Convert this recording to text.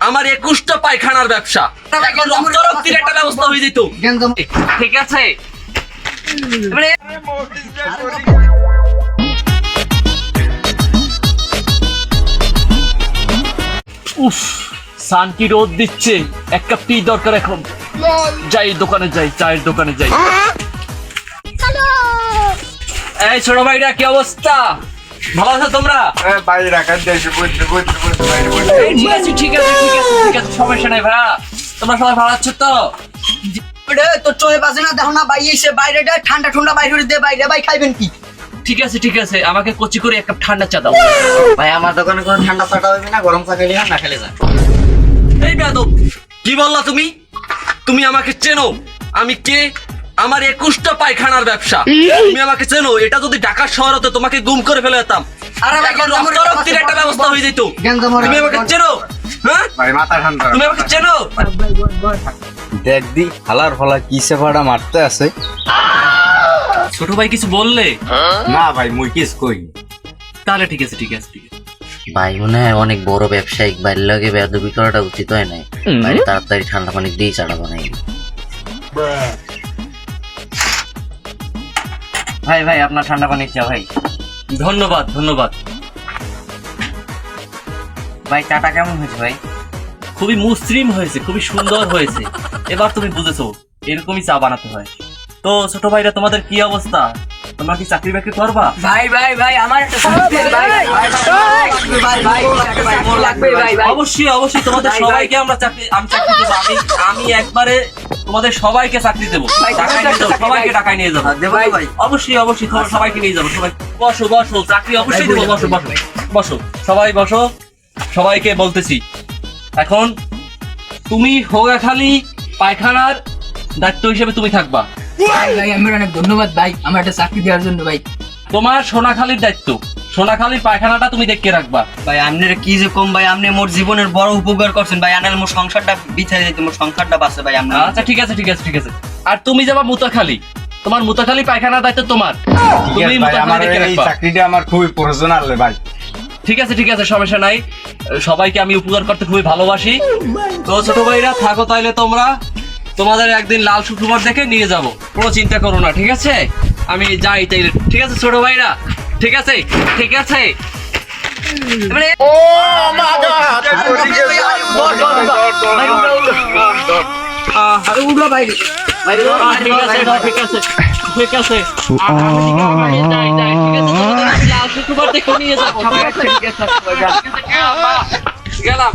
আমার 21টা পায়খানার ব্যবসা, এখন রক্তের একটা ব্যবস্থা হয়ে যেত। ঠিক আছে, উফ সান কি রোদ দিচ্ছে, এক কাপ টি দরকার এখন। যাই দোকানে যাই, চায়ের দোকানে যাই। এই ছোট ভাইরা কি অবস্থা, ভালো আছো তোমরা? ঠিক আছে ঠিক আছে ঠিক আছে ঠিক আছে, সমস্যা নাই ভাইয়া, তোমরা সবাই ভালো আছো তো? তো চলে পাচ্ছে না, দেখো না ভাই এসে বাইরে ঠান্ডা ঠান্ডা বাইরে দিয়ে বাইরে ভাই খাইবেন কি? ঠিক আছে ঠিক আছে, আমাকে কচি করে এক কাপ ঠান্ডা চা দাও। ভাই আমার দোকানে কোনো ঠান্ডা চাটা হবে না, গরম চা খেলে না খেলে যায়। এই বেয়াদব, কি বললা তুমি? তুমি আমাকে চেনো আমি কে? আমার 21টা পায়খানার ব্যবসা, তুমি আমাকে চেনো? এটা যদি ঢাকা শহর হতো তোমাকে গুম করে ফেলে যেতাম। আরে ভাই এখন রক্তের একটা ব্যবস্থা হয়ে যেত। তুমি আমাকে চেনো? হ্যাঁ ভাই মাথা ঠান্ডা। তুমি আমাকে চেনো? দেখ দি হালার ফলা কি সেপাটা মারতে আছে। ছোট ভাই কিছু বললে? না ভাই মুই কিস কই। তাহলে ঠিক আছে ঠিক আছে ঠিক আছে। ভাই মনে হয় অনেক বড় ব্যবসায়িক, বাইরের লাগে বেয়াদবি করাটা উচিত হয় নাই। বাইরে তাড়াতাড়ি ঠান্ডা পানি দিয়ে চাটা বানাই। ভাই ভাই আপনার ঠান্ডা পানি চা ভাই। ধন্যবাদ ধন্যবাদ। ভাই চাটা কেমন হয়েছে ভাই? খুবই মসৃণ হয়েছে, খুবই সুন্দর হয়েছে। এবার তুমি বুঝেছো এরকমই চা বানাতে হয়। তো ছোট ভাইরা তোমাদের কি অবস্থা, তোমরা কি চাকরি বাকরি করবা? ভাই ভাই ভাই আমার একটা অবশ্যই অবশ্যই তোমাদের সবাইকে আমি চাকরি দেবো। আমি একবারে তোমাদের সবাইকে চাকরি দেবো, সবাইকে টাকায় নিয়ে যাবো। অবশ্যই অবশ্যই তোমার সবাইকে নিয়ে যাবো। সবাই বসো বসো, চাকরি অবশ্যই দেবো। বসো বসো বসো, সবাই বসো। সবাইকে বলতেছি, এখন তুমি হোগাখালী পায়খানার দায়িত্ব হিসেবে তুমি থাকবা। ভাই আমার অনেক ধন্যবাদ ভাই আমার একটা চাকরি দেওয়ার জন্য। ভাই তোমার সোনাখালীর দায়িত্ব, সোনাখালীর পায়খানাটা তুমি দেখে রাখবা। ভাই আপনারা কি যে কম ভাই, আপনি মোর জীবনের বড় উপকার করছেন ভাই। আনাল মোর সংসারটা বিছাই দিতে, মোর সংসারটা বাঁচে ভাই আপনার। আচ্ছা ঠিক আছে ঠিক আছে ঠিক আছে। আর তুমি যাবা মুতাখালী, তোমার মুতাখালী পায়খানার দায়িত্ব তোমার। তুমি ভাই আমার মুতাখালী দেখে এই রাখবা। চাকরিটা আমার খুবই প্রয়োজনাল রে ভাই। ঠিক আছে ঠিক আছে, সমস্যা নাই। সবাইকে আমি উপকার করতে খুবই ভালোবাসি। তো ছোট ভাইরা থাকো তাইলে তোমরা, তোমাদের একদিন লাল শুক্রবার দেখে নিয়ে যাব, কোনো চিন্তা করো না। ঠিক আছে, আমি যাই তাইলে। ঠিক আছে ছোট ভাইরা, ঠিক আছে ঠিক আছে। আরে উঠো ভাই ঠিক আছে ঠিক আছে ঠিক আছে, আমি যাই যাই। ঠিক আছে, তোমাদের লাল শুক্রবার দেখে নিয়ে যাবো। ঠিক আছে ঠিক আছে, গেলাম।